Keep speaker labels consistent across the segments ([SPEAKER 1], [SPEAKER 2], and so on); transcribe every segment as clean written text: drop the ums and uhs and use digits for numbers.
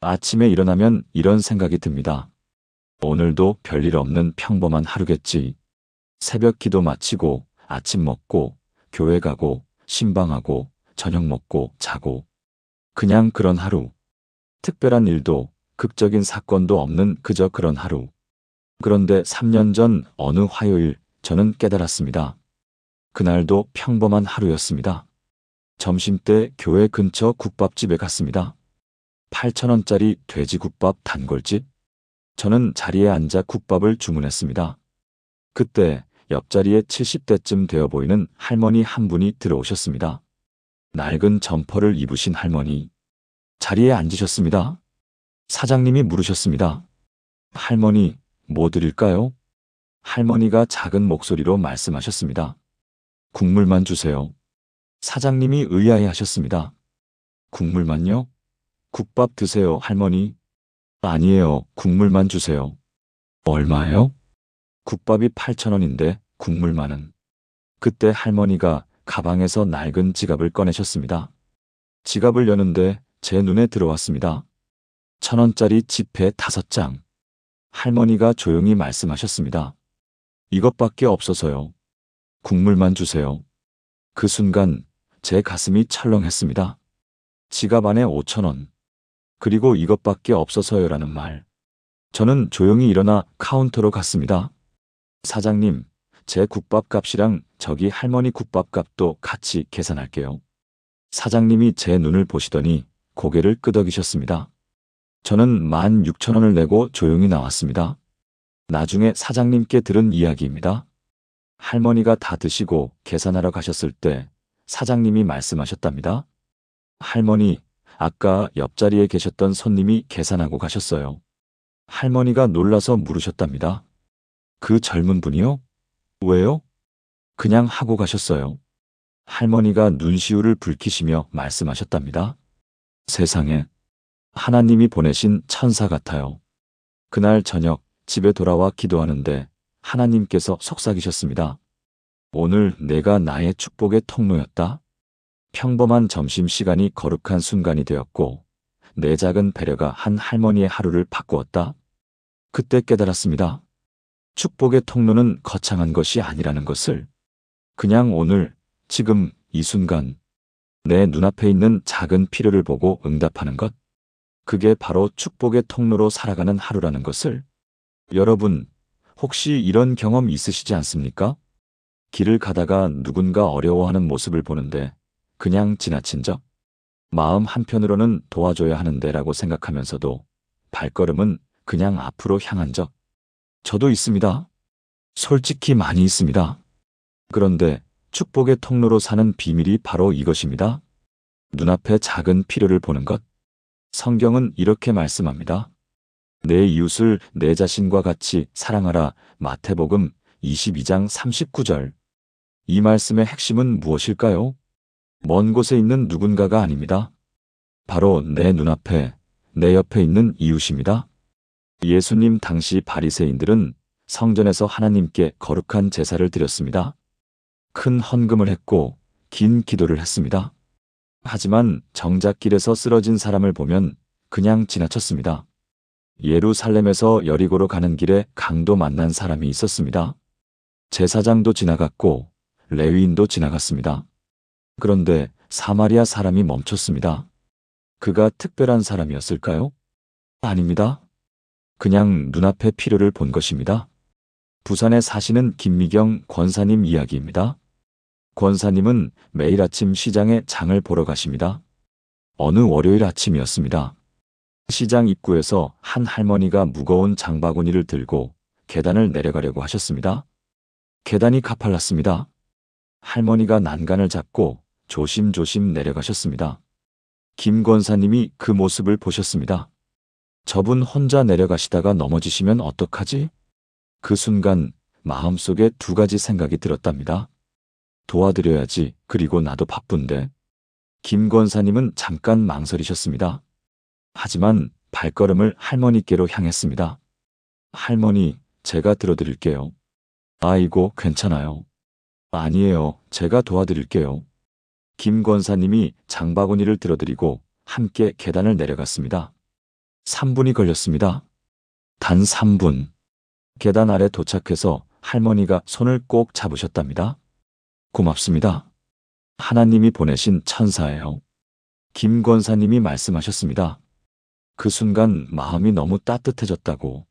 [SPEAKER 1] 아침에 일어나면 이런 생각이 듭니다. 오늘도 별일 없는 평범한 하루겠지. 새벽 기도 마치고 아침 먹고 교회 가고 신방하고 저녁 먹고 자고 그냥 그런 하루. 특별한 일도 극적인 사건도 없는 그저 그런 하루. 그런데 3년 전 어느 화요일 저는 깨달았습니다. 그날도 평범한 하루였습니다. 점심때 교회 근처 국밥집에 갔습니다. 8,000원짜리 돼지국밥 단골집. 저는 자리에 앉아 국밥을 주문했습니다. 그때 옆자리에 70대쯤 되어 보이는 할머니 한 분이 들어오셨습니다. 낡은 점퍼를 입으신 할머니. 자리에 앉으셨습니다. 사장님이 물으셨습니다. 할머니, 뭐 드릴까요? 할머니가 작은 목소리로 말씀하셨습니다. 국물만 주세요. 사장님이 의아해 하셨습니다. 국물만요? 국밥 드세요, 할머니. 아니에요, 국물만 주세요. 얼마요? 국밥이 8,000원인데 국물만은. 그때 할머니가 가방에서 낡은 지갑을 꺼내셨습니다. 지갑을 여는데 제 눈에 들어왔습니다. 1,000원짜리 지폐 5장. 할머니가 조용히 말씀하셨습니다. 이것밖에 없어서요. 국물만 주세요. 그 순간 제 가슴이 철렁했습니다. 지갑 안에 5,000원. 그리고 이것밖에 없어서요라는 말. 저는 조용히 일어나 카운터로 갔습니다. 사장님, 제 국밥값이랑 저기 할머니 국밥값도 같이 계산할게요. 사장님이 제 눈을 보시더니 고개를 끄덕이셨습니다. 저는 16,000원을 내고 조용히 나왔습니다. 나중에 사장님께 들은 이야기입니다. 할머니가 다 드시고 계산하러 가셨을 때 사장님이 말씀하셨답니다. 할머니, 아까 옆자리에 계셨던 손님이 계산하고 가셨어요. 할머니가 놀라서 물으셨답니다. 그 젊은 분이요? 왜요? 그냥 하고 가셨어요. 할머니가 눈시울을 붉히시며 말씀하셨답니다. 세상에, 하나님이 보내신 천사 같아요. 그날 저녁 집에 돌아와 기도하는데 하나님께서 속삭이셨습니다. 오늘 내가 나의 축복의 통로였다. 평범한 점심시간이 거룩한 순간이 되었고 내 작은 배려가 한 할머니의 하루를 바꾸었다. 그때 깨달았습니다. 축복의 통로는 거창한 것이 아니라는 것을. 그냥 오늘, 지금, 이 순간 내 눈앞에 있는 작은 필요를 보고 응답하는 것. 그게 바로 축복의 통로로 살아가는 하루라는 것을. 여러분, 혹시 이런 경험 있으시지 않습니까? 길을 가다가 누군가 어려워하는 모습을 보는데 그냥 지나친 적? 마음 한편으로는 도와줘야 하는데라고 생각하면서도 발걸음은 그냥 앞으로 향한 적? 저도 있습니다. 솔직히 많이 있습니다. 그런데 축복의 통로로 사는 비밀이 바로 이것입니다. 눈앞에 작은 필요를 보는 것. 성경은 이렇게 말씀합니다. 내 이웃을 내 자신과 같이 사랑하라. 마태복음 22장 39절. 이 말씀의 핵심은 무엇일까요? 먼 곳에 있는 누군가가 아닙니다. 바로 내 눈앞에, 내 옆에 있는 이웃입니다. 예수님 당시 바리새인들은 성전에서 하나님께 거룩한 제사를 드렸습니다. 큰 헌금을 했고 긴 기도를 했습니다. 하지만 정작 길에서 쓰러진 사람을 보면 그냥 지나쳤습니다. 예루살렘에서 여리고로 가는 길에 강도 만난 사람이 있었습니다. 제사장도 지나갔고 레위인도 지나갔습니다. 그런데 사마리아 사람이 멈췄습니다. 그가 특별한 사람이었을까요? 아닙니다. 그냥 눈앞의 필요를 본 것입니다. 부산에 사시는 김미경 권사님 이야기입니다. 권사님은 매일 아침 시장에 장을 보러 가십니다. 어느 월요일 아침이었습니다. 시장 입구에서 한 할머니가 무거운 장바구니를 들고 계단을 내려가려고 하셨습니다. 계단이 가팔랐습니다. 할머니가 난간을 잡고 조심조심 내려가셨습니다. 김 권사님이 그 모습을 보셨습니다. 저분 혼자 내려가시다가 넘어지시면 어떡하지? 그 순간 마음속에 두 가지 생각이 들었답니다. 도와드려야지, 그리고 나도 바쁜데. 김 권사님은 잠깐 망설이셨습니다. 하지만 발걸음을 할머니께로 향했습니다. 할머니, 제가 들어드릴게요. 아이고, 괜찮아요. 아니에요, 제가 도와드릴게요. 김 권사님이 장바구니를 들어드리고 함께 계단을 내려갔습니다. 3분이 걸렸습니다. 단 3분. 계단 아래 도착해서 할머니가 손을 꼭 잡으셨답니다. 고맙습니다. 하나님이 보내신 천사예요. 김 권사님이 말씀하셨습니다. 그 순간 마음이 너무 따뜻해졌다고.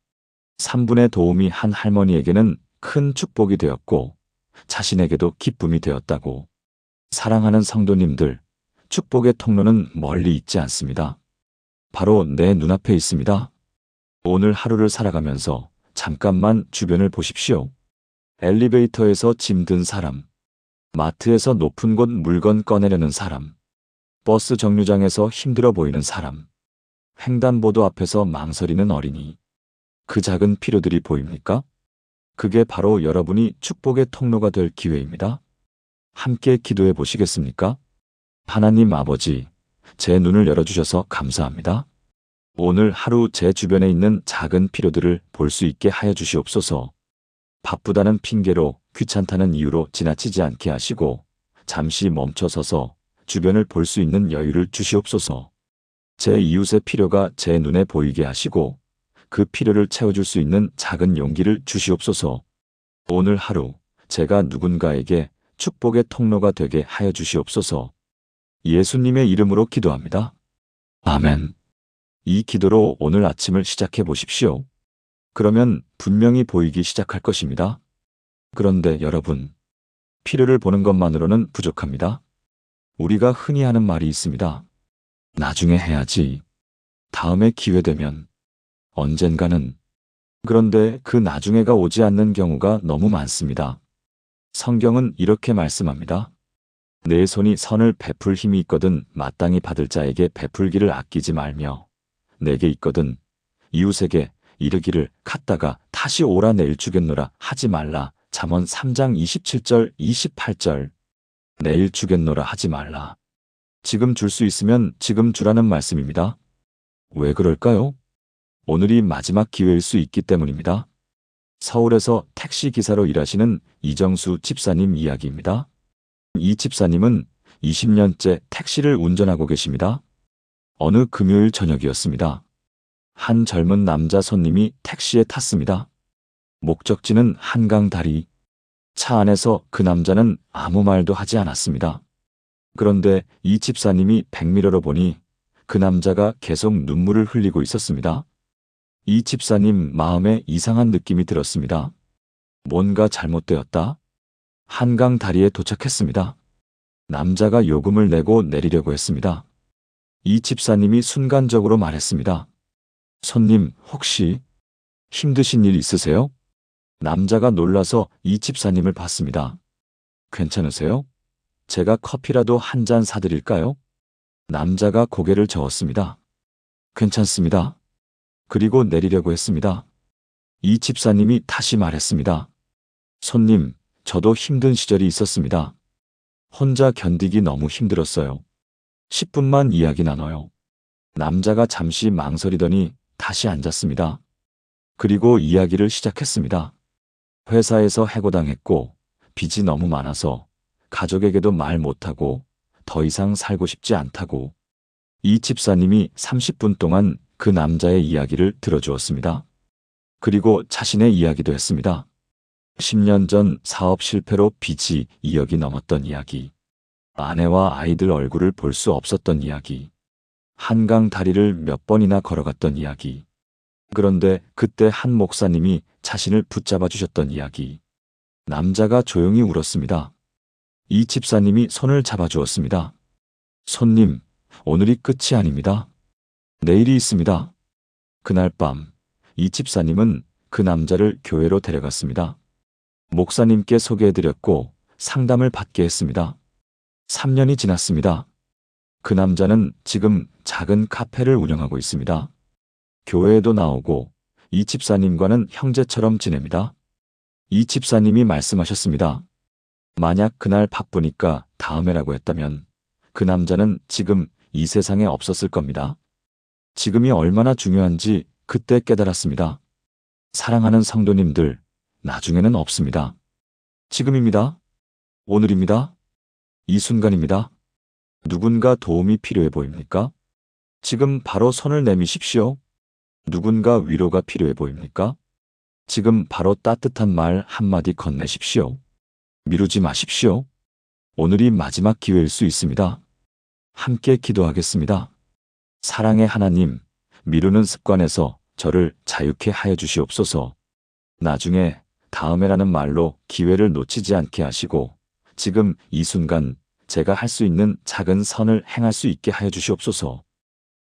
[SPEAKER 1] 3분의 도움이 한 할머니에게는 큰 축복이 되었고 자신에게도 기쁨이 되었다고. 사랑하는 성도님들, 축복의 통로는 멀리 있지 않습니다. 바로 내 눈앞에 있습니다. 오늘 하루를 살아가면서 잠깐만 주변을 보십시오. 엘리베이터에서 짐 든 사람, 마트에서 높은 곳 물건 꺼내려는 사람, 버스 정류장에서 힘들어 보이는 사람, 횡단보도 앞에서 망설이는 어린이. 그 작은 필요들이 보입니까? 그게 바로 여러분이 축복의 통로가 될 기회입니다. 함께 기도해 보시겠습니까? 하나님 아버지, 제 눈을 열어주셔서 감사합니다. 오늘 하루 제 주변에 있는 작은 필요들을 볼 수 있게 하여 주시옵소서. 바쁘다는 핑계로 귀찮다는 이유로 지나치지 않게 하시고 잠시 멈춰서서 주변을 볼 수 있는 여유를 주시옵소서. 제 이웃의 필요가 제 눈에 보이게 하시고 그 필요를 채워줄 수 있는 작은 용기를 주시옵소서. 오늘 하루 제가 누군가에게 축복의 통로가 되게 하여 주시옵소서. 예수님의 이름으로 기도합니다. 아멘. 이 기도로 오늘 아침을 시작해 보십시오. 그러면 분명히 보이기 시작할 것입니다. 그런데 여러분, 필요를 보는 것만으로는 부족합니다. 우리가 흔히 하는 말이 있습니다. 나중에 해야지. 다음에 기회 되면. 언젠가는. 그런데 그 나중에가 오지 않는 경우가 너무 많습니다. 성경은 이렇게 말씀합니다. 내 손이 선을 베풀 힘이 있거든 마땅히 받을 자에게 베풀기를 아끼지 말며 내게 있거든 이웃에게 이르기를 갔다가 다시 오라 내일 주겠노라 하지 말라. 잠언 3장 27절 28절. 내일 주겠노라 하지 말라. 지금 줄 수 있으면 지금 주라는 말씀입니다. 왜 그럴까요? 오늘이 마지막 기회일 수 있기 때문입니다. 서울에서 택시 기사로 일하시는 이정수 집사님 이야기입니다. 이 집사님은 20년째 택시를 운전하고 계십니다. 어느 금요일 저녁이었습니다. 한 젊은 남자 손님이 택시에 탔습니다. 목적지는 한강 다리. 차 안에서 그 남자는 아무 말도 하지 않았습니다. 그런데 이 집사님이 백미러로 보니 그 남자가 계속 눈물을 흘리고 있었습니다. 이 집사님 마음에 이상한 느낌이 들었습니다. 뭔가 잘못되었다. 한강 다리에 도착했습니다. 남자가 요금을 내고 내리려고 했습니다. 이 집사님이 순간적으로 말했습니다. 손님, 혹시 힘드신 일 있으세요? 남자가 놀라서 이 집사님을 봤습니다. 괜찮으세요? 제가 커피라도 한 잔 사드릴까요? 남자가 고개를 저었습니다. 괜찮습니다. 그리고 내리려고 했습니다. 이 집사님이 다시 말했습니다. 손님, 저도 힘든 시절이 있었습니다. 혼자 견디기 너무 힘들었어요. 10분만 이야기 나눠요. 남자가 잠시 망설이더니 다시 앉았습니다. 그리고 이야기를 시작했습니다. 회사에서 해고당했고 빚이 너무 많아서 가족에게도 말 못하고 더 이상 살고 싶지 않다고. 이 집사님이 30분 동안 그 남자의 이야기를 들어주었습니다. 그리고 자신의 이야기도 했습니다. 10년 전 사업 실패로 빚이 2억이 넘었던 이야기. 아내와 아이들 얼굴을 볼 수 없었던 이야기. 한강 다리를 몇 번이나 걸어갔던 이야기. 그런데 그때 한 목사님이 자신을 붙잡아 주셨던 이야기. 남자가 조용히 울었습니다. 이 집사님이 손을 잡아 주었습니다. 손님, 오늘이 끝이 아닙니다. 내일이 있습니다. 그날 밤, 이 집사님은 그 남자를 교회로 데려갔습니다. 목사님께 소개해드렸고 상담을 받게 했습니다. 3년이 지났습니다. 그 남자는 지금 작은 카페를 운영하고 있습니다. 교회에도 나오고 이 집사님과는 형제처럼 지냅니다. 이 집사님이 말씀하셨습니다. 만약 그날 바쁘니까 다음에라고 했다면 그 남자는 지금 이 세상에 없었을 겁니다. 지금이 얼마나 중요한지 그때 깨달았습니다. 사랑하는 성도님들, 나중에는 없습니다. 지금입니다. 오늘입니다. 이 순간입니다. 누군가 도움이 필요해 보입니까? 지금 바로 손을 내미십시오. 누군가 위로가 필요해 보입니까? 지금 바로 따뜻한 말 한마디 건네십시오. 미루지 마십시오. 오늘이 마지막 기회일 수 있습니다. 함께 기도하겠습니다. 사랑의 하나님, 미루는 습관에서 저를 자유케 하여 주시옵소서. 나중에, 다음에라는 말로 기회를 놓치지 않게 하시고, 지금 이 순간 제가 할 수 있는 작은 선을 행할 수 있게 하여 주시옵소서.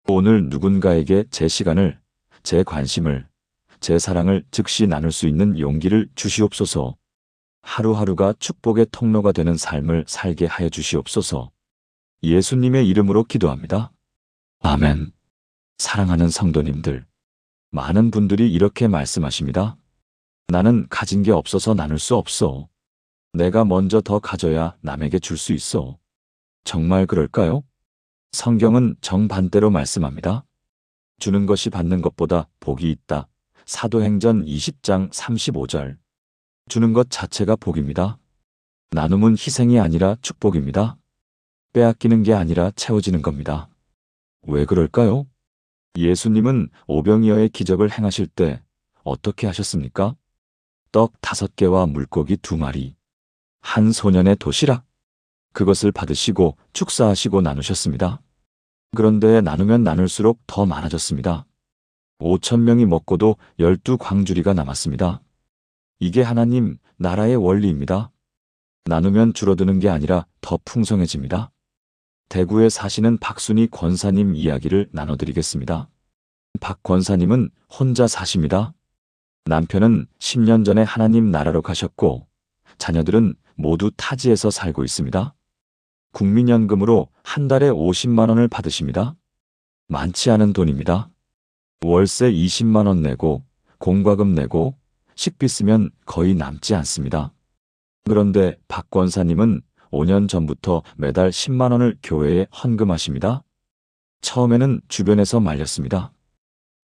[SPEAKER 1] 오늘 누군가에게 제 시간을, 제 관심을, 제 사랑을 즉시 나눌 수 있는 용기를 주시옵소서. 하루하루가 축복의 통로가 되는 삶을 살게 하여 주시옵소서. 예수님의 이름으로 기도합니다. 아멘. 사랑하는 성도님들, 많은 분들이 이렇게 말씀하십니다. 나는 가진 게 없어서 나눌 수 없어. 내가 먼저 더 가져야 남에게 줄 수 있어. 정말 그럴까요? 성경은 정반대로 말씀합니다. 주는 것이 받는 것보다 복이 있다. 사도행전 20장 35절. 주는 것 자체가 복입니다. 나눔은 희생이 아니라 축복입니다. 빼앗기는 게 아니라 채워지는 겁니다. 왜 그럴까요? 예수님은 오병이어의 기적을 행하실 때 어떻게 하셨습니까? 떡 5개와 물고기 2마리, 한 소년의 도시락, 그것을 받으시고 축사하시고 나누셨습니다. 그런데 나누면 나눌수록 더 많아졌습니다. 5,000명이 먹고도 12광주리가 남았습니다. 이게 하나님 나라의 원리입니다. 나누면 줄어드는 게 아니라 더 풍성해집니다. 대구에 사시는 박순희 권사님 이야기를 나눠드리겠습니다. 박 권사님은 혼자 사십니다. 남편은 10년 전에 하나님 나라로 가셨고 자녀들은 모두 타지에서 살고 있습니다. 국민연금으로 한 달에 50만 원을 받으십니다. 많지 않은 돈입니다. 월세 20만 원 내고 공과금 내고 식비 쓰면 거의 남지 않습니다. 그런데 박 권사님은 5년 전부터 매달 10만 원을 교회에 헌금하십니다. 처음에는 주변에서 말렸습니다.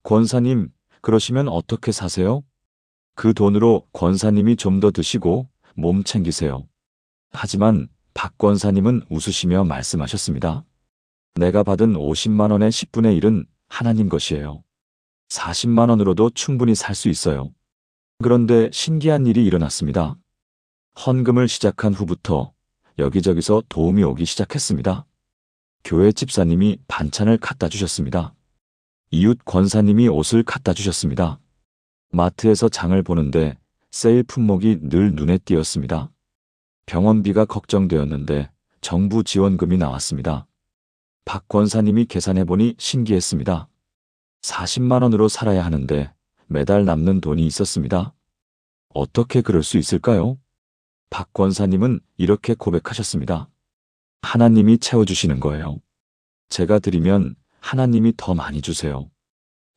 [SPEAKER 1] 권사님, 그러시면 어떻게 사세요? 그 돈으로 권사님이 좀 더 드시고 몸 챙기세요. 하지만 박 권사님은 웃으시며 말씀하셨습니다. 내가 받은 50만 원의 10분의 1은 하나님 것이에요. 40만 원으로도 충분히 살 수 있어요. 그런데 신기한 일이 일어났습니다. 헌금을 시작한 후부터 여기저기서 도움이 오기 시작했습니다. 교회 집사님이 반찬을 갖다 주셨습니다. 이웃 권사님이 옷을 갖다 주셨습니다. 마트에서 장을 보는데 세일 품목이 늘 눈에 띄었습니다. 병원비가 걱정되었는데 정부 지원금이 나왔습니다. 박 권사님이 계산해보니 신기했습니다. 40만 원으로 살아야 하는데 매달 남는 돈이 있었습니다. 어떻게 그럴 수 있을까요? 박 권사님은 이렇게 고백하셨습니다. 하나님이 채워주시는 거예요. 제가 드리면 하나님이 더 많이 주세요.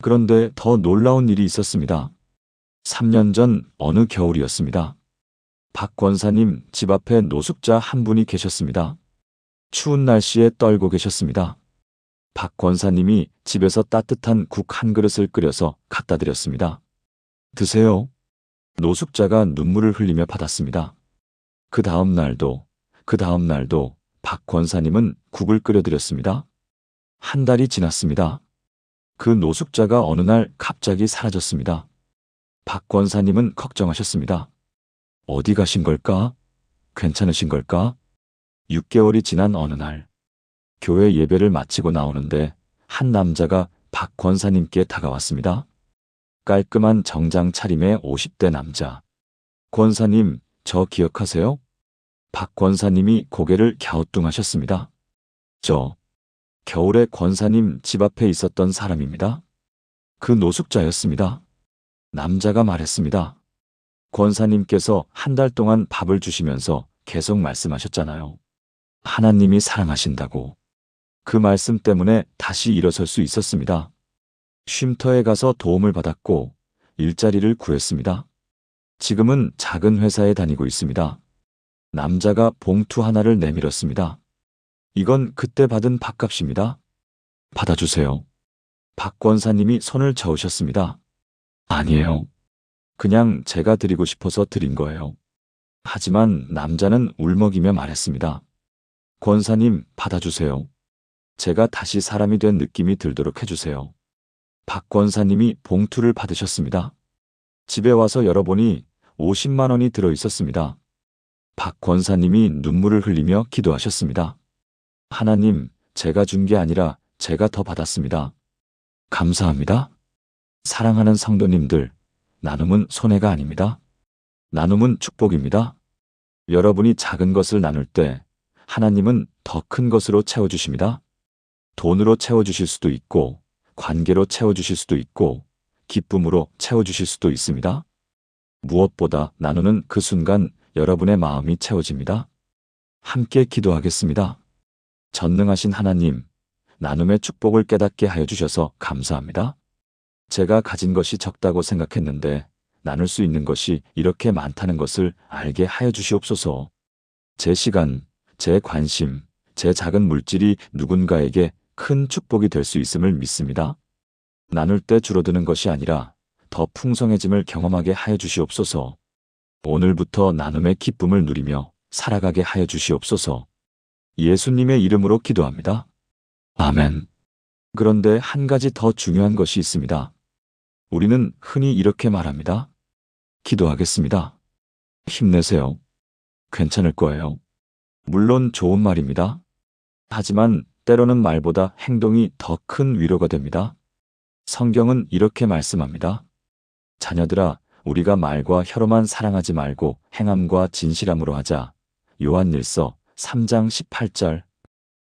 [SPEAKER 1] 그런데 더 놀라운 일이 있었습니다. 3년 전 어느 겨울이었습니다. 박 권사님 집 앞에 노숙자 한 분이 계셨습니다. 추운 날씨에 떨고 계셨습니다. 박 권사님이 집에서 따뜻한 국 한 그릇을 끓여서 갖다 드렸습니다. 드세요. 노숙자가 눈물을 흘리며 받았습니다. 그 다음 날도 박 권사님은 국을 끓여드렸습니다. 한 달이 지났습니다. 그 노숙자가 어느 날 갑자기 사라졌습니다. 박 권사님은 걱정하셨습니다. 어디 가신 걸까? 괜찮으신 걸까? 6개월이 지난 어느 날, 교회 예배를 마치고 나오는데 한 남자가 박 권사님께 다가왔습니다. 깔끔한 정장 차림의 50대 남자. 권사님, 저 기억하세요? 박 권사님이 고개를 갸우뚱하셨습니다. 저, 겨울에 권사님 집 앞에 있었던 사람입니다. 그 노숙자였습니다. 남자가 말했습니다. 권사님께서 한 달 동안 밥을 주시면서 계속 말씀하셨잖아요. 하나님이 사랑하신다고. 그 말씀 때문에 다시 일어설 수 있었습니다. 쉼터에 가서 도움을 받았고 일자리를 구했습니다. 지금은 작은 회사에 다니고 있습니다. 남자가 봉투 하나를 내밀었습니다. 이건 그때 받은 밥값입니다. 받아주세요. 박 권사님이 손을 저으셨습니다. 아니에요. 그냥 제가 드리고 싶어서 드린 거예요. 하지만 남자는 울먹이며 말했습니다. 권사님, 받아주세요. 제가 다시 사람이 된 느낌이 들도록 해주세요. 박 권사님이 봉투를 받으셨습니다. 집에 와서 열어보니 50만 원이 들어 있었습니다. 박 권사님이 눈물을 흘리며 기도하셨습니다. 하나님, 제가 준 게 아니라 제가 더 받았습니다. 감사합니다. 사랑하는 성도님들, 나눔은 손해가 아닙니다. 나눔은 축복입니다. 여러분이 작은 것을 나눌 때 하나님은 더 큰 것으로 채워주십니다. 돈으로 채워주실 수도 있고, 관계로 채워주실 수도 있고, 기쁨으로 채워주실 수도 있습니다. 무엇보다 나누는 그 순간 여러분의 마음이 채워집니다. 함께 기도하겠습니다. 전능하신 하나님, 나눔의 축복을 깨닫게 하여 주셔서 감사합니다. 제가 가진 것이 적다고 생각했는데 나눌 수 있는 것이 이렇게 많다는 것을 알게 하여 주시옵소서. 제 시간, 제 관심, 제 작은 물질이 누군가에게 큰 축복이 될 수 있음을 믿습니다. 나눌 때 줄어드는 것이 아니라 더 풍성해짐을 경험하게 하여 주시옵소서. 오늘부터 나눔의 기쁨을 누리며 살아가게 하여 주시옵소서. 예수님의 이름으로 기도합니다. 아멘. 그런데 한 가지 더 중요한 것이 있습니다. 우리는 흔히 이렇게 말합니다. 기도하겠습니다. 힘내세요. 괜찮을 거예요. 물론 좋은 말입니다. 하지만 때로는 말보다 행동이 더 큰 위로가 됩니다. 성경은 이렇게 말씀합니다. 자녀들아, 우리가 말과 혀로만 사랑하지 말고 행함과 진실함으로 하자. 요한일서 3장 18절.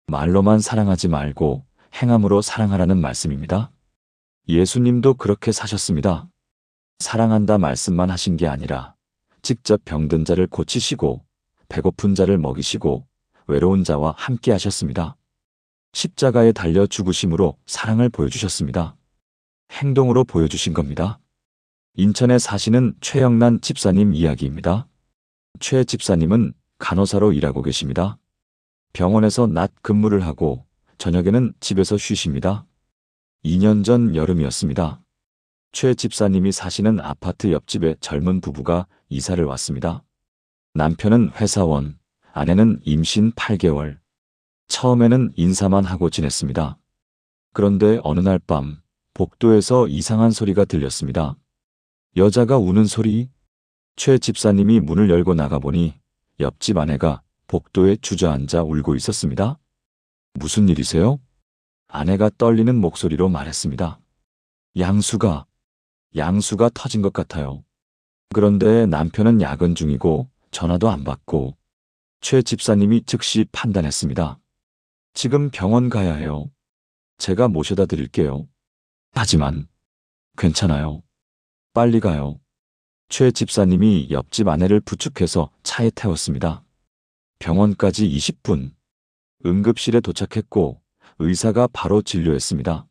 [SPEAKER 1] 말로만 사랑하지 말고 행함으로 사랑하라는 말씀입니다. 예수님도 그렇게 사셨습니다. 사랑한다 말씀만 하신 게 아니라 직접 병든 자를 고치시고 배고픈 자를 먹이시고 외로운 자와 함께 하셨습니다. 십자가에 달려 죽으심으로 사랑을 보여주셨습니다. 행동으로 보여주신 겁니다. 인천에 사시는 최영란 집사님 이야기입니다. 최 집사님은 간호사로 일하고 계십니다. 병원에서 낮 근무를 하고 저녁에는 집에서 쉬십니다. 2년 전 여름이었습니다. 최 집사님이 사시는 아파트 옆집에 젊은 부부가 이사를 왔습니다. 남편은 회사원, 아내는 임신 8개월. 처음에는 인사만 하고 지냈습니다. 그런데 어느 날 밤 복도에서 이상한 소리가 들렸습니다. 여자가 우는 소리. 최 집사님이 문을 열고 나가보니 옆집 아내가 복도에 주저앉아 울고 있었습니다. 무슨 일이세요? 아내가 떨리는 목소리로 말했습니다. 양수가 터진 것 같아요. 그런데 남편은 야근 중이고 전화도 안 받고. 최 집사님이 즉시 판단했습니다. 지금 병원 가야 해요. 제가 모셔다 드릴게요. 하지만 괜찮아요. 빨리 가요. 최 집사님이 옆집 아내를 부축해서 차에 태웠습니다. 병원까지 20분. 응급실에 도착했고 의사가 바로 진료했습니다.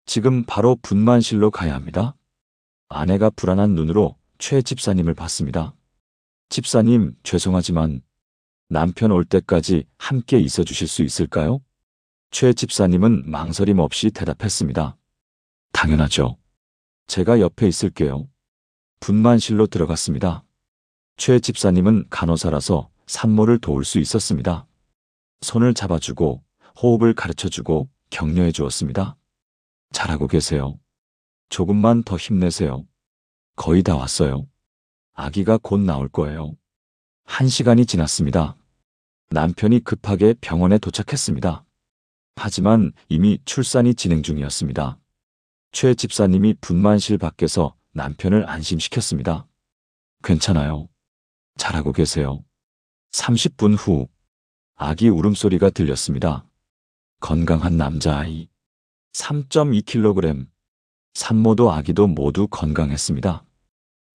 [SPEAKER 1] 지금 바로 분만실로 가야 합니다. 아내가 불안한 눈으로 최 집사님을 봤습니다. 집사님, 죄송하지만 남편 올 때까지 함께 있어 주실 수 있을까요? 최 집사님은 망설임 없이 대답했습니다. 당연하죠. 제가 옆에 있을게요. 분만실로 들어갔습니다. 최 집사님은 간호사라서 산모를 도울 수 있었습니다. 손을 잡아주고 호흡을 가르쳐주고 격려해 주었습니다. 잘하고 계세요. 조금만 더 힘내세요. 거의 다 왔어요. 아기가 곧 나올 거예요. 1시간이 지났습니다. 남편이 급하게 병원에 도착했습니다. 하지만 이미 출산이 진행 중이었습니다. 최 집사님이 분만실 밖에서 남편을 안심시켰습니다. 괜찮아요. 잘하고 계세요. 30분 후 아기 울음소리가 들렸습니다. 건강한 남자아이. 3.2kg. 산모도 아기도 모두 건강했습니다.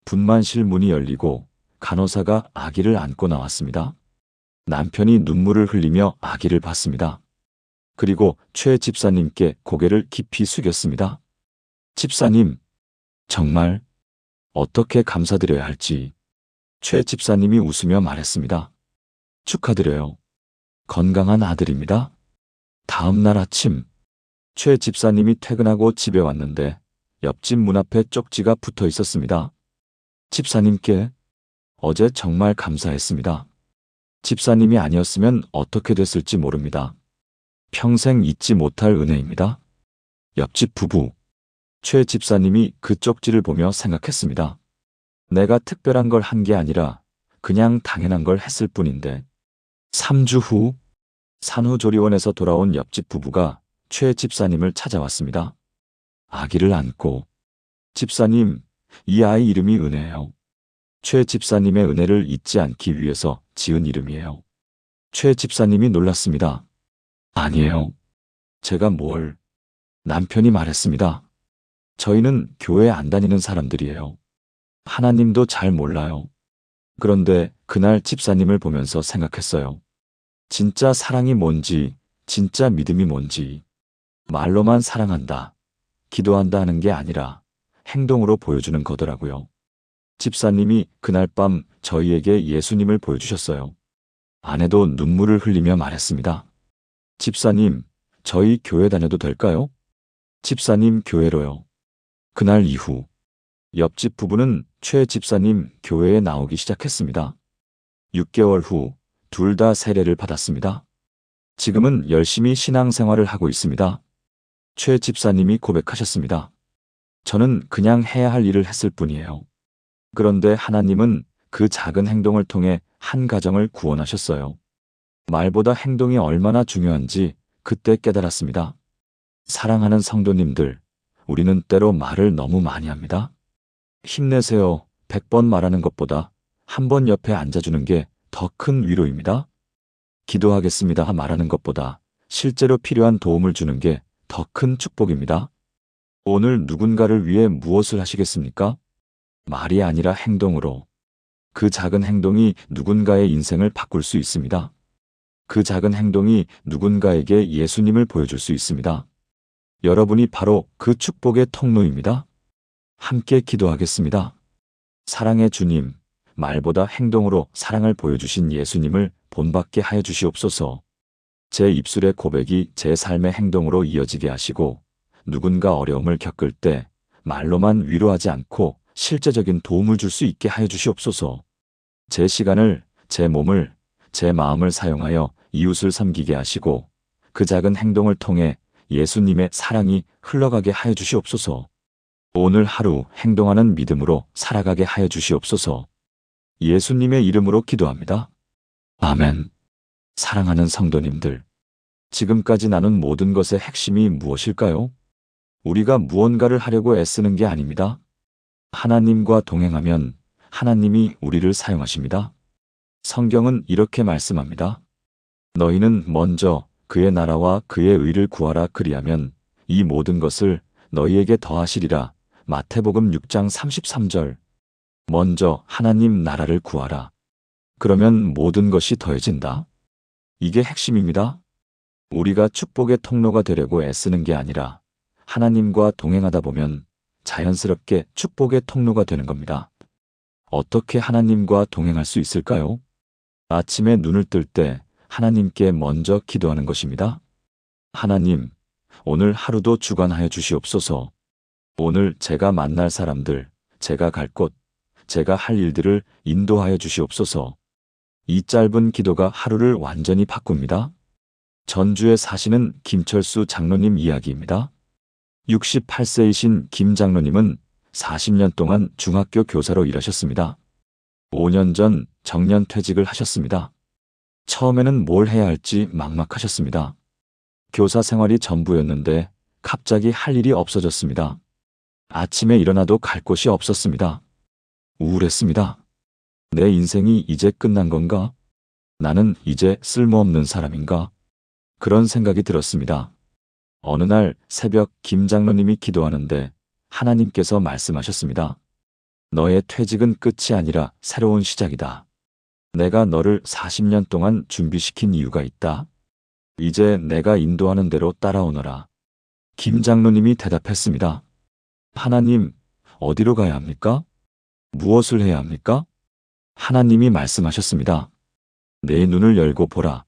[SPEAKER 1] 분만실 문이 열리고 간호사가 아기를 안고 나왔습니다. 남편이 눈물을 흘리며 아기를 봤습니다. 그리고 최 집사님께 고개를 깊이 숙였습니다. 집사님, 정말 어떻게 감사드려야 할지. 최 집사님이 웃으며 말했습니다. 축하드려요. 건강한 아들입니다. 다음 날 아침, 최 집사님이 퇴근하고 집에 왔는데 옆집 문 앞에 쪽지가 붙어 있었습니다. 집사님께 어제 정말 감사했습니다. 집사님이 아니었으면 어떻게 됐을지 모릅니다. 평생 잊지 못할 은혜입니다. 옆집 부부. 최 집사님이 그 쪽지를 보며 생각했습니다. 내가 특별한 걸 한 게 아니라 그냥 당연한 걸 했을 뿐인데. 3주 후, 산후조리원에서 돌아온 옆집 부부가 최 집사님을 찾아왔습니다. 아기를 안고, 집사님, 이 아이 이름이 은혜예요. 최 집사님의 은혜를 잊지 않기 위해서 지은 이름이에요. 최 집사님이 놀랐습니다. 아니에요. 제가 뭘? 남편이 말했습니다. 저희는 교회 안 다니는 사람들이에요. 하나님도 잘 몰라요. 그런데 그날 집사님을 보면서 생각했어요. 진짜 사랑이 뭔지, 진짜 믿음이 뭔지. 말로만 사랑한다, 기도한다 하는 게 아니라 행동으로 보여주는 거더라고요. 집사님이 그날 밤 저희에게 예수님을 보여주셨어요. 아내도 눈물을 흘리며 말했습니다. 집사님, 저희 교회 다녀도 될까요? 집사님 교회로요. 그날 이후 옆집 부부는 최 집사님 교회에 나오기 시작했습니다. 6개월 후 둘 다 세례를 받았습니다. 지금은 열심히 신앙생활을 하고 있습니다. 최 집사님이 고백하셨습니다. 저는 그냥 해야 할 일을 했을 뿐이에요. 그런데 하나님은 그 작은 행동을 통해 한 가정을 구원하셨어요. 말보다 행동이 얼마나 중요한지 그때 깨달았습니다. 사랑하는 성도님들, 우리는 때로 말을 너무 많이 합니다. 힘내세요. 100번 말하는 것보다 한 번 옆에 앉아주는 게 더 큰 위로입니다. 기도하겠습니다 말하는 것보다 실제로 필요한 도움을 주는 게 더 큰 축복입니다. 오늘 누군가를 위해 무엇을 하시겠습니까? 말이 아니라 행동으로. 그 작은 행동이 누군가의 인생을 바꿀 수 있습니다. 그 작은 행동이 누군가에게 예수님을 보여줄 수 있습니다. 여러분이 바로 그 축복의 통로입니다. 함께 기도하겠습니다. 사랑의 주님, 말보다 행동으로 사랑을 보여주신 예수님을 본받게 하여 주시옵소서. 제 입술의 고백이 제 삶의 행동으로 이어지게 하시고 누군가 어려움을 겪을 때 말로만 위로하지 않고 실제적인 도움을 줄 수 있게 하여 주시옵소서. 제 시간을, 제 몸을, 제 마음을 사용하여 이웃을 섬기게 하시고 그 작은 행동을 통해 예수님의 사랑이 흘러가게 하여 주시옵소서. 오늘 하루 행동하는 믿음으로 살아가게 하여 주시옵소서. 예수님의 이름으로 기도합니다. 아멘. 사랑하는 성도님들, 지금까지 나눈 모든 것의 핵심이 무엇일까요? 우리가 무언가를 하려고 애쓰는 게 아닙니다. 하나님과 동행하면 하나님이 우리를 사용하십니다. 성경은 이렇게 말씀합니다. 너희는 먼저 그의 나라와 그의 의를 구하라 그리하면 이 모든 것을 너희에게 더하시리라. 마태복음 6장 33절. 먼저 하나님 나라를 구하라. 그러면 모든 것이 더해진다. 이게 핵심입니다. 우리가 축복의 통로가 되려고 애쓰는 게 아니라 하나님과 동행하다 보면 자연스럽게 축복의 통로가 되는 겁니다. 어떻게 하나님과 동행할 수 있을까요? 아침에 눈을 뜰 때 하나님께 먼저 기도하는 것입니다. 하나님, 오늘 하루도 주관하여 주시옵소서. 오늘 제가 만날 사람들, 제가 갈 곳, 제가 할 일들을 인도하여 주시옵소서. 이 짧은 기도가 하루를 완전히 바꿉니다. 전주에 사시는 김철수 장로님 이야기입니다. 68세이신 김 장로님은 40년 동안 중학교 교사로 일하셨습니다. 5년 전 정년 퇴직을 하셨습니다. 처음에는 뭘 해야 할지 막막하셨습니다. 교사 생활이 전부였는데 갑자기 할 일이 없어졌습니다. 아침에 일어나도 갈 곳이 없었습니다. 우울했습니다. 내 인생이 이제 끝난 건가? 나는 이제 쓸모없는 사람인가? 그런 생각이 들었습니다. 어느 날 새벽 김 장로님이 기도하는데 하나님께서 말씀하셨습니다. 너의 퇴직은 끝이 아니라 새로운 시작이다. 내가 너를 40년 동안 준비시킨 이유가 있다. 이제 내가 인도하는 대로 따라오너라. 김 장로님이 대답했습니다. 하나님, 어디로 가야 합니까? 무엇을 해야 합니까? 하나님이 말씀하셨습니다. 내 눈을 열고 보라.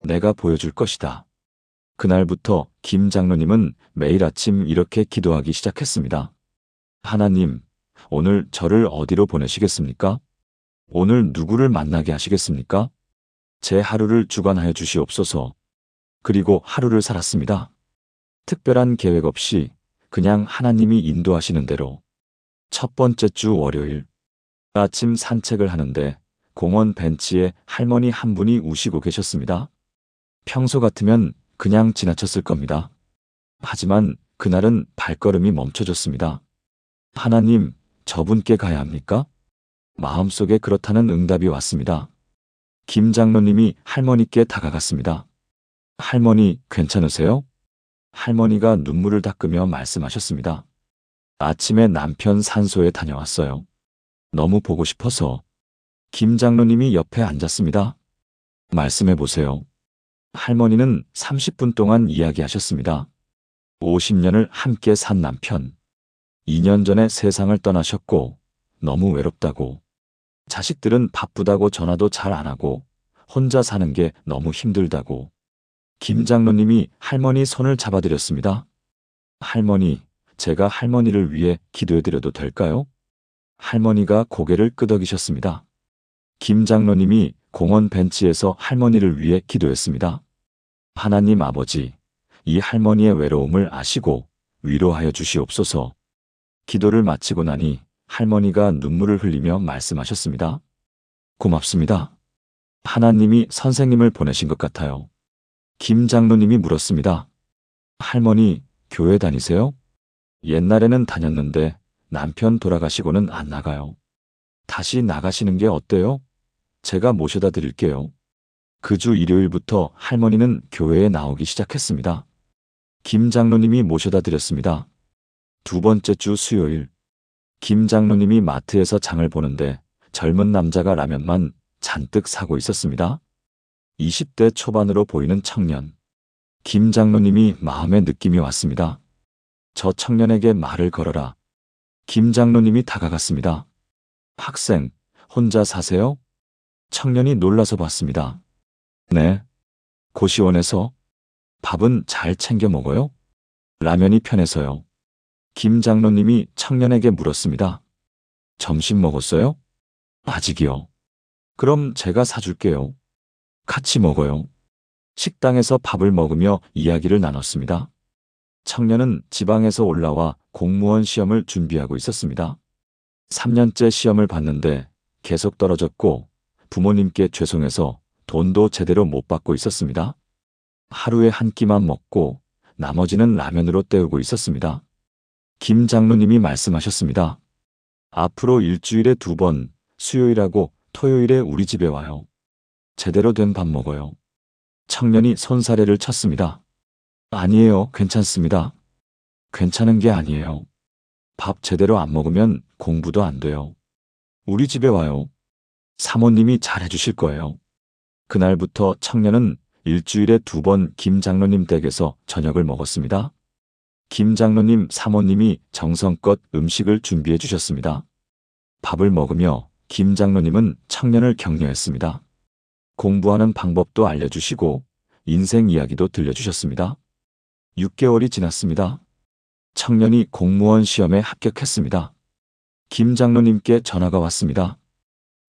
[SPEAKER 1] 내가 보여줄 것이다. 그날부터 김 장로님은 매일 아침 이렇게 기도하기 시작했습니다. 하나님, 오늘 저를 어디로 보내시겠습니까? 오늘 누구를 만나게 하시겠습니까? 제 하루를 주관하여 주시옵소서. 그리고 하루를 살았습니다. 특별한 계획 없이 그냥 하나님이 인도하시는 대로. 첫 번째 주 월요일. 아침 산책을 하는데 공원 벤치에 할머니 한 분이 우시고 계셨습니다. 평소 같으면 그냥 지나쳤을 겁니다. 하지만 그날은 발걸음이 멈춰졌습니다. 하나님, 저분께 가야 합니까? 마음속에 그렇다는 응답이 왔습니다. 김 장로님이 할머니께 다가갔습니다. 할머니, 괜찮으세요? 할머니가 눈물을 닦으며 말씀하셨습니다. 아침에 남편 산소에 다녀왔어요. 너무 보고 싶어서. 김 장로님이 옆에 앉았습니다. 말씀해 보세요. 할머니는 30분 동안 이야기하셨습니다. 50년을 함께 산 남편. 2년 전에 세상을 떠나셨고 너무 외롭다고. 자식들은 바쁘다고 전화도 잘 안 하고 혼자 사는 게 너무 힘들다고. 김 장로님이 할머니 손을 잡아드렸습니다. 할머니, 제가 할머니를 위해 기도해드려도 될까요? 할머니가 고개를 끄덕이셨습니다. 김 장로님이 공원 벤치에서 할머니를 위해 기도했습니다. 하나님 아버지, 이 할머니의 외로움을 아시고 위로하여 주시옵소서. 기도를 마치고 나니 할머니가 눈물을 흘리며 말씀하셨습니다. 고맙습니다. 하나님이 선생님을 보내신 것 같아요. 김 장로님이 물었습니다. 할머니, 교회 다니세요? 옛날에는 다녔는데 남편 돌아가시고는 안 나가요. 다시 나가시는 게 어때요? 제가 모셔다 드릴게요. 그 주 일요일부터 할머니는 교회에 나오기 시작했습니다. 김 장로님이 모셔다 드렸습니다. 두 번째 주 수요일. 김 장로님이 마트에서 장을 보는데 젊은 남자가 라면만 잔뜩 사고 있었습니다. 20대 초반으로 보이는 청년. 김 장로님이 마음에 느낌이 왔습니다. 저 청년에게 말을 걸어라. 김 장로님이 다가갔습니다. 학생, 혼자 사세요? 청년이 놀라서 봤습니다. 네. 고시원에서? 밥은 잘 챙겨 먹어요? 라면이 편해서요. 김 장로님이 청년에게 물었습니다. 점심 먹었어요? 아직이요. 그럼 제가 사줄게요. 같이 먹어요. 식당에서 밥을 먹으며 이야기를 나눴습니다. 청년은 지방에서 올라와 공무원 시험을 준비하고 있었습니다. 3년째 시험을 봤는데 계속 떨어졌고 부모님께 죄송해서 돈도 제대로 못 받고 있었습니다. 하루에 한 끼만 먹고 나머지는 라면으로 때우고 있었습니다. 김 장로님이 말씀하셨습니다. 앞으로 일주일에 2번, 수요일하고 토요일에 우리 집에 와요. 제대로 된 밥 먹어요. 청년이 손사래를 쳤습니다. 아니에요, 괜찮습니다. 괜찮은 게 아니에요. 밥 제대로 안 먹으면 공부도 안 돼요. 우리 집에 와요. 사모님이 잘해주실 거예요. 그날부터 청년은 일주일에 2번 김 장로님 댁에서 저녁을 먹었습니다. 김 장로님 사모님이 정성껏 음식을 준비해 주셨습니다. 밥을 먹으며 김 장로님은 청년을 격려했습니다. 공부하는 방법도 알려주시고 인생 이야기도 들려주셨습니다. 6개월이 지났습니다. 청년이 공무원 시험에 합격했습니다. 김 장로님께 전화가 왔습니다.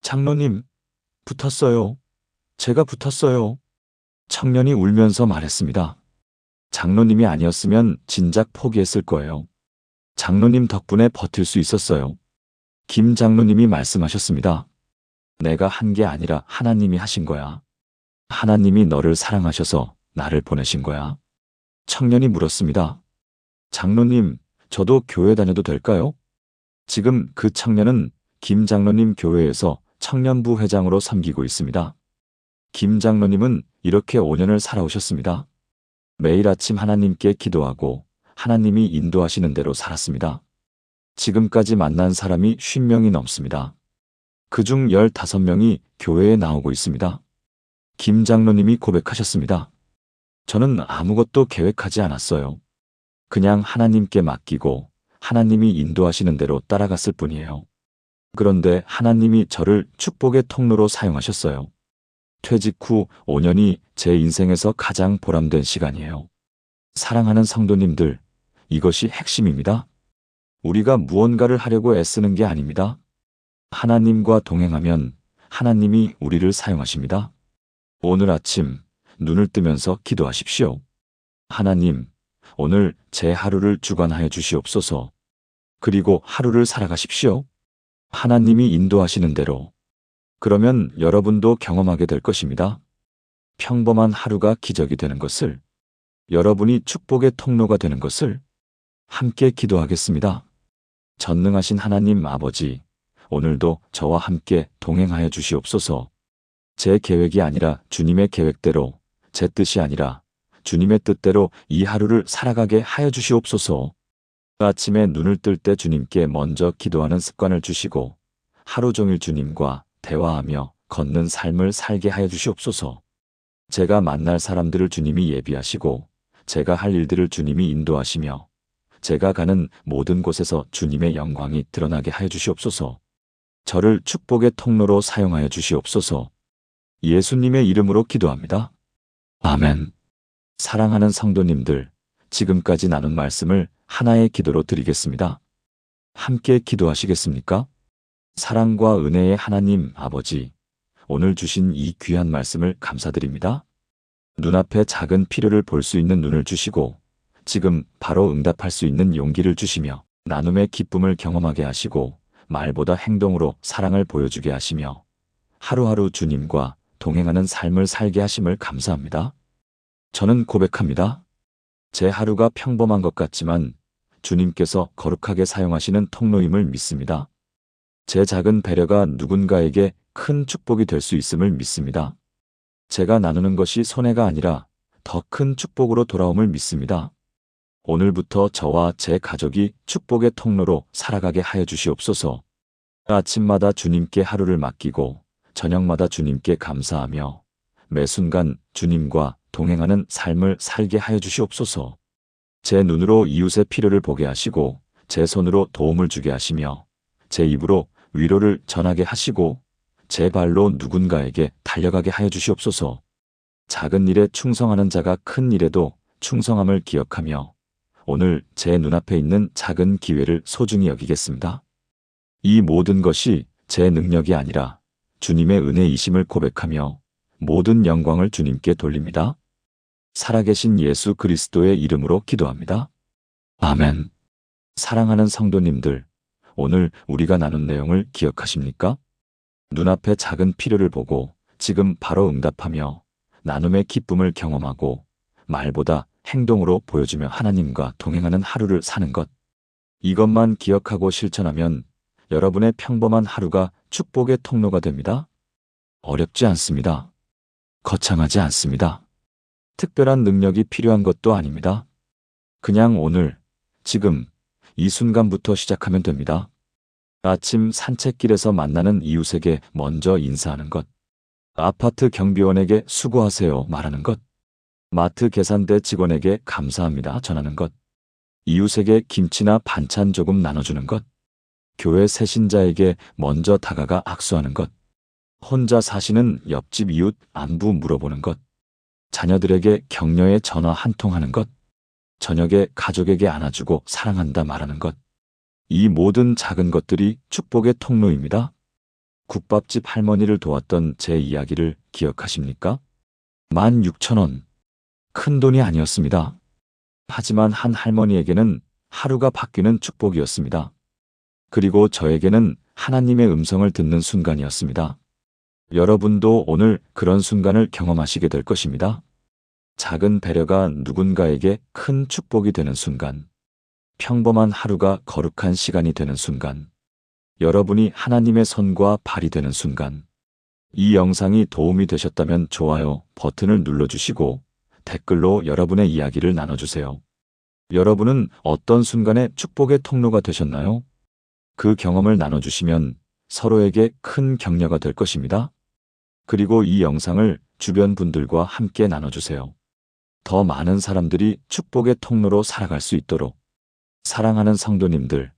[SPEAKER 1] 장로님, 붙었어요. 제가 붙었어요. 청년이 울면서 말했습니다. 장로님이 아니었으면 진작 포기했을 거예요. 장로님 덕분에 버틸 수 있었어요. 김 장로님이 말씀하셨습니다. 내가 한 게 아니라 하나님이 하신 거야. 하나님이 너를 사랑하셔서 나를 보내신 거야. 청년이 물었습니다. 장로님, 저도 교회 다녀도 될까요? 지금 그 청년은 김 장로님 교회에서 청년부 회장으로 섬기고 있습니다. 김 장로님은 이렇게 5년을 살아오셨습니다. 매일 아침 하나님께 기도하고 하나님이 인도하시는 대로 살았습니다. 지금까지 만난 사람이 50명이 넘습니다. 그중 15명이 교회에 나오고 있습니다. 김 장로님이 고백하셨습니다. 저는 아무것도 계획하지 않았어요. 그냥 하나님께 맡기고 하나님이 인도하시는 대로 따라갔을 뿐이에요. 그런데 하나님이 저를 축복의 통로로 사용하셨어요. 퇴직 후 5년이 제 인생에서 가장 보람된 시간이에요. 사랑하는 성도님들, 이것이 핵심입니다. 우리가 무언가를 하려고 애쓰는 게 아닙니다. 하나님과 동행하면 하나님이 우리를 사용하십니다. 오늘 아침 눈을 뜨면서 기도하십시오. 하나님, 오늘 제 하루를 주관하여 주시옵소서. 그리고 하루를 살아가십시오. 하나님이 인도하시는 대로. 그러면 여러분도 경험하게 될 것입니다. 평범한 하루가 기적이 되는 것을, 여러분이 축복의 통로가 되는 것을. 함께 기도하겠습니다. 전능하신 하나님 아버지, 오늘도 저와 함께 동행하여 주시옵소서. 제 계획이 아니라 주님의 계획대로, 제 뜻이 아니라 주님의 뜻대로 이 하루를 살아가게 하여 주시옵소서. 아침에 눈을 뜰 때 주님께 먼저 기도하는 습관을 주시고 하루 종일 주님과 대화하며 걷는 삶을 살게 하여 주시옵소서. 제가 만날 사람들을 주님이 예비하시고 제가 할 일들을 주님이 인도하시며 제가 가는 모든 곳에서 주님의 영광이 드러나게 하여 주시옵소서. 저를 축복의 통로로 사용하여 주시옵소서. 예수님의 이름으로 기도합니다. 아멘. 사랑하는 성도님들, 지금까지 나눈 말씀을 하나의 기도로 드리겠습니다. 함께 기도하시겠습니까? 사랑과 은혜의 하나님 아버지, 오늘 주신 이 귀한 말씀을 감사드립니다. 눈앞에 작은 필요를 볼 수 있는 눈을 주시고 지금 바로 응답할 수 있는 용기를 주시며 나눔의 기쁨을 경험하게 하시고 말보다 행동으로 사랑을 보여주게 하시며 하루하루 주님과 동행하는 삶을 살게 하심을 감사합니다. 저는 고백합니다. 제 하루가 평범한 것 같지만 주님께서 거룩하게 사용하시는 통로임을 믿습니다. 제 작은 배려가 누군가에게 큰 축복이 될 수 있음을 믿습니다. 제가 나누는 것이 손해가 아니라 더 큰 축복으로 돌아옴을 믿습니다. 오늘부터 저와 제 가족이 축복의 통로로 살아가게 하여 주시옵소서. 아침마다 주님께 하루를 맡기고 저녁마다 주님께 감사하며 매 순간 주님과 동행하는 삶을 살게 하여 주시옵소서. 제 눈으로 이웃의 필요를 보게 하시고 제 손으로 도움을 주게 하시며 제 입으로 위로를 전하게 하시고 제 발로 누군가에게 달려가게 하여 주시옵소서. 작은 일에 충성하는 자가 큰 일에도 충성함을 기억하며 오늘 제 눈앞에 있는 작은 기회를 소중히 여기겠습니다. 이 모든 것이 제 능력이 아니라 주님의 은혜이심을 고백하며 모든 영광을 주님께 돌립니다. 살아계신 예수 그리스도의 이름으로 기도합니다. 아멘. 사랑하는 성도님들, 오늘 우리가 나눈 내용을 기억하십니까? 눈앞에 작은 필요를 보고 지금 바로 응답하며 나눔의 기쁨을 경험하고 말보다 행동으로 보여주며 하나님과 동행하는 하루를 사는 것. 이것만 기억하고 실천하면 여러분의 평범한 하루가 축복의 통로가 됩니다. 어렵지 않습니다. 거창하지 않습니다. 특별한 능력이 필요한 것도 아닙니다. 그냥 오늘, 지금, 이 순간부터 시작하면 됩니다. 아침 산책길에서 만나는 이웃에게 먼저 인사하는 것. 아파트 경비원에게 수고하세요 말하는 것. 마트 계산대 직원에게 감사합니다 전하는 것. 이웃에게 김치나 반찬 조금 나눠주는 것. 교회 새신자에게 먼저 다가가 악수하는 것. 혼자 사시는 옆집 이웃 안부 물어보는 것. 자녀들에게 격려의 전화 한 통 하는 것. 저녁에 가족에게 안아주고 사랑한다 말하는 것. 이 모든 작은 것들이 축복의 통로입니다. 국밥집 할머니를 도왔던 제 이야기를 기억하십니까? 16,000원. 큰 돈이 아니었습니다. 하지만 한 할머니에게는 하루가 바뀌는 축복이었습니다. 그리고 저에게는 하나님의 음성을 듣는 순간이었습니다. 여러분도 오늘 그런 순간을 경험하시게 될 것입니다. 작은 배려가 누군가에게 큰 축복이 되는 순간, 평범한 하루가 거룩한 시간이 되는 순간, 여러분이 하나님의 손과 발이 되는 순간, 이 영상이 도움이 되셨다면 좋아요 버튼을 눌러주시고 댓글로 여러분의 이야기를 나눠주세요. 여러분은 어떤 순간에 축복의 통로가 되셨나요? 그 경험을 나눠주시면 서로에게 큰 격려가 될 것입니다. 그리고 이 영상을 주변 분들과 함께 나눠주세요. 더 많은 사람들이 축복의 통로로 살아갈 수 있도록. 사랑하는 성도님들,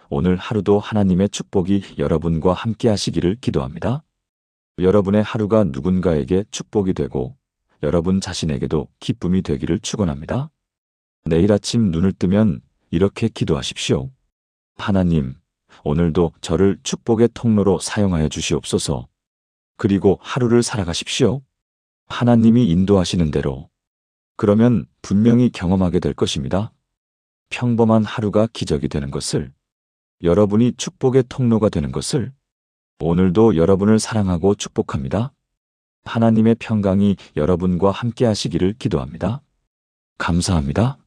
[SPEAKER 1] 오늘 하루도 하나님의 축복이 여러분과 함께 하시기를 기도합니다. 여러분의 하루가 누군가에게 축복이 되고 여러분 자신에게도 기쁨이 되기를 축원합니다. 내일 아침 눈을 뜨면 이렇게 기도하십시오. 하나님, 오늘도 저를 축복의 통로로 사용하여 주시옵소서. 그리고 하루를 살아가십시오. 하나님이 인도하시는 대로. 그러면 분명히 경험하게 될 것입니다. 평범한 하루가 기적이 되는 것을, 여러분이 축복의 통로가 되는 것을. 오늘도 여러분을 사랑하고 축복합니다. 하나님의 평강이 여러분과 함께 하시기를 기도합니다. 감사합니다.